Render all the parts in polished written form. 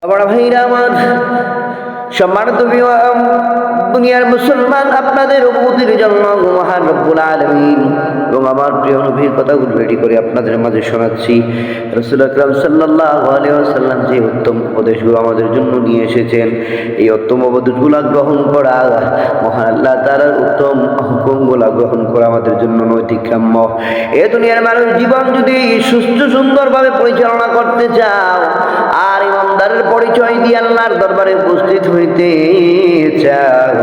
বড় ভাইরা আমার, সম্মানিত দুনিয়ার মুসলমান, আপনাদের অনুভূতির জন্য মহান রব্বুল আলামিন এবং আমার প্রিয় নবীর কথাগুলো রেডি করে আপনাদের মাঝে শোনাচ্ছি। রাসূল আকরাম সাল্লাল্লাহু আলাইহি ওয়াসাল্লাম যে উত্তম উপদেশগুলো আমাদের জন্য নিয়ে এসেছেন, এই উত্তম উপদেশগুলো গ্রহণ করা, মহান আল্লাহ তাআলার উত্তম হুকুমগুলো গ্রহণ করা আমাদের জন্য নৈতিক কাম্য। এ দুনিয়ার মানুষ জীবন যদি সুস্থ সুন্দরভাবে পরিচালনা করতে চাও আর ইমানদারের পরিচয় দিয়ে আল্লাহর দরবারে উপস্থিত হইতে চাও,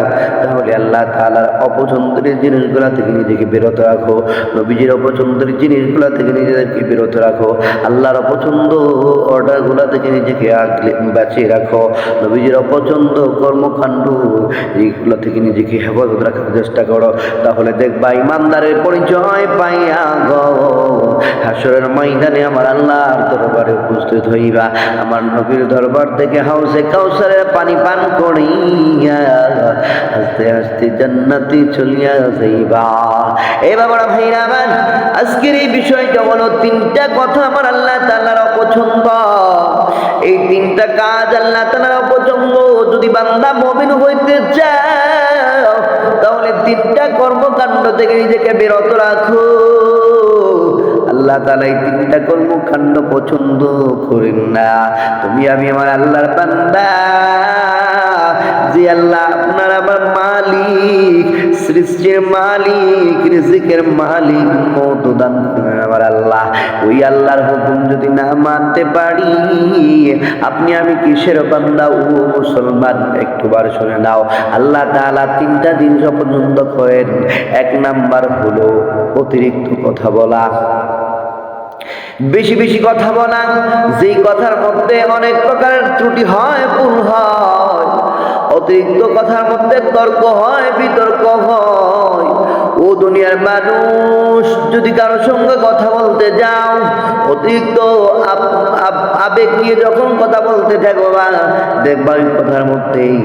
তাহলে আল্লাহ তাআলার অপছন্দের জিনিসগুলা থেকে নিজেকে বিরত রাখো, নবীজির অপছন্দের জিনিসগুলা থেকে নিজেদেরকে বিরত রাখো, আল্লাহর অপছন্দ অর্ডারগুলা থেকে নিজেকে বাঁচিয়ে রাখো, নবীজির অপছন্দ কর্মকাণ্ড এইগুলা থেকে নিজেকে হেফাজত রাখার চেষ্টা করো। তাহলে দেখবা ইমানদারের পরিচয় পাইয়া গো হাসরের ময়দানে আমার আল্লাহর দরবারে উপস্থিত হইবা, আমার নবীর দরবার থেকে হাউসে কাউসারের পানি পান করিয়া আস্তে আস্তে জান্নাতে চলিয়া যাইবা। এ বাবারা ভাইরা আমার, আজকের এই বিষয়টা হলো তিনটা কথা আমার আল্লাহ তাআলার অপছন্দ। এই তিনটা কাজ আল্লাহ তাআলার অপছন্দ। যদি বান্দা মুমিন হইতে চাও তাহলে তিনটা কর্মকাণ্ড থেকে নিজেকে বিরত রাখো। আল্লাহ তাআলা এই তিনটা কর্মকাণ্ড পছন্দ করেন না। তুমি আমি আমার আল্লাহর বান্দা, যে আল্লাহ আপনার আমার মালিক, সৃষ্টির মালিক, রিজিকের মালিক, মওত দান করেন আমার আল্লাহ। ওই আল্লাহর হুকুম যদি না মানতে পারি, আপনি আমি কিসের বান্দা ও মুসলমান? একটুবার শুনে নাও। আল্লাহ তাআলা তিনটা জিনিস অপছন্দ করেন। এক নাম্বার হলো অতিরিক্ত কথা বলা, বেশি বেশি কথা বলা, যেই কথার মধ্যে অনেক প্রকারের ত্রুটি হয়, ভুল হয়। অতিরিক্ত কথার মধ্যে তর্ক হয়, বিতর্ক হয়। ও দুনিয়ার মানুষ, যদি কারোর সঙ্গে কথা বলতে যাও, অতিরিক্ত আবেগ নিয়ে যখন কথা বলতে থাকবা, দেখবা ওই কথার মধ্যেই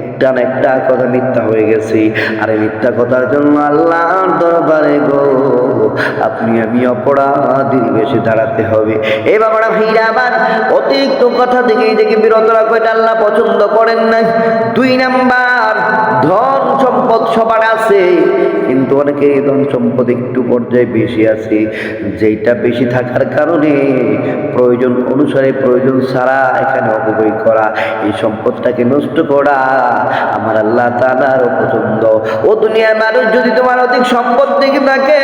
একটা না একটা কথা মিথ্যা হয়ে গেছে। আর এই মিথ্যা কথার জন্য আল্লাহর দরবারে গো আপনি আমি অপরাধীর বেশি দাঁড়াতে হবে। এ বাবারা ভাইরা আমার, অতিরিক্ত কথা থেকে নিজেকে বিরত রাখো, এটা আল্লাহ পছন্দ করেন না। দুই নাম্বার, ধন সম্পদ সবার আছে, কিন্তু অনেকে ধন সম্পদ একটু পর্যায়ে বেশি আছে, যেটা বেশি থাকার কারণে প্রয়োজন অনুসারে প্রয়োজন ছাড়া এখানে অপব্যয় করা, এই সম্পদটাকে নষ্ট করা আমার আল্লাহ তাআলার অপছন্দ। ও দুনিয়ার মানুষ, যদি তোমার অধিক সম্পদ থেকে থাকে,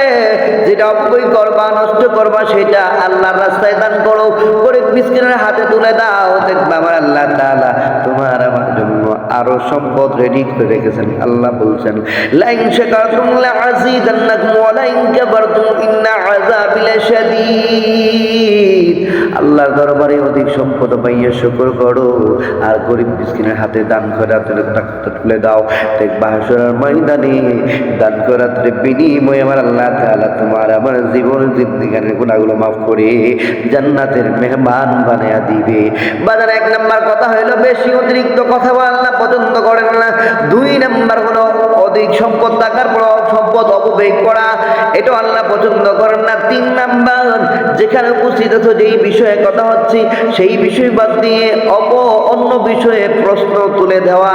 যেটা অপব্যয় করবা, নষ্ট করবা, সেটা আল্লাহর রাস্তায় দান করো, গরিব মিসকিনের হাতে তুলে দাও। দেখবা আমার আল্লাহ তাআলা তোমার আমার জন্য আরো সম্পদ রেডি করে রেখেছেন। আল্লাহ বলছেন, লাইন শাকারতুম লাযীদান্নাকুম ওয়া লাইন কাফারতুম ইন্না আযাবি লাশাদীদ। আল্লাহর দরবারে অধিক সম্পদ পাইয়া শুকর করো, আর গরিব মিসকিনের হাতে দান করে টাকাটা তুলে দাও। দেখবা হাসরের ময়দানে দান করার বিনিময়ে আমার আল্লাহ তাআলা তোমার আমার জীবনের জিন্দেগানের গুনাহগুলো মাফ করে জান্নাতের মেহমান বানায়া দিবে। বাজার এক নাম্বার কথা হলো বেশি অতিরিক্ত কথা বলা আল্লাহ পছন্দ করেন না। দুই নাম্বার হলো অধিক সম্পদ থাকার পর সম্পদ অপব্যয় করা, এটাও আল্লাহ পছন্দ করেন না। তিন নাম্বার, যেখানে উপস্থিত আছো, যেই বিষয়ে কথা হচ্ছে সেই বিষয় বাদ দিয়ে অন্য বিষয়ে প্রশ্ন তুলে দেওয়া,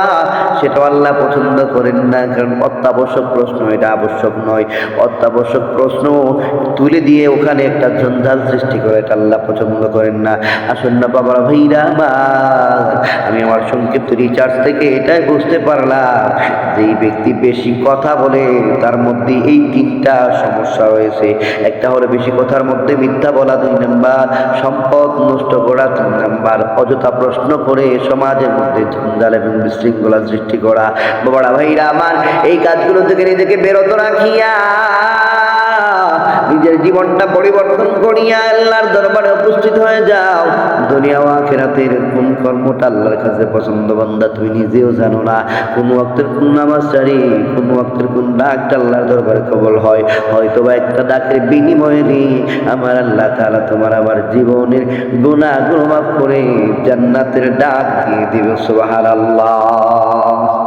সেটাও আল্লাহ পছন্দ করেন না। কারণ অত্যাবশ্যক প্রশ্ন, এটা আবশ্যক নয়। অত্যাবশ্যক প্রশ্ন তুলে দিয়ে ওখানে একটা ঝঞ্ঝাল সৃষ্টি করে, এটা আল্লাহ পছন্দ করেন না। আসুন না বাবারা ভাইরা আমার, আমি আমার সংক্ষিপ্ত রিচার্জ থেকে এটাই বুঝতে পারলাম, যেই ব্যক্তি বেশি কথা বলে তার মধ্যে এই তিনটা সমস্যা রয়েছে। একটা হলো বেশি কথার মধ্যে মিথ্যা বলা, দুই নাম্বার সম্পদ নষ্ট করা, তিন নাম্বার অযথা প্রশ্ন করে সমাজের মধ্যে ঝঞ্ঝাল এবং বিশৃঙ্খলা সৃষ্টি করা। বাবারা ভাইরা আমার, এই কাজগুলো থেকে নিজেকে বিরত রাখিয়া নিজের জীবনটা পরিবর্তন করিয়া আল্লাহর দরবারে উপস্থিত হয়ে যাও। দুনিয়া ও আখিরাতের কোন কর্মটা আল্লাহর কাছে পছন্দ বান্দা তুমি নিজেও জানো না। কোন ওয়াক্তের কোন নামাজ ছাড়ি, কোন ওয়াক্তের কোন ডাকটা আল্লাহর দরবারে কবুল হয়, হয়তোবা একটা ডাকের বিনিময়ে আমার আল্লাহ তাআলা তোমার আমার জীবনের গুনাহগুলো মাফ করে জান্নাতের ডাক দিয়ে দিবে। সুবহানাল্লাহ।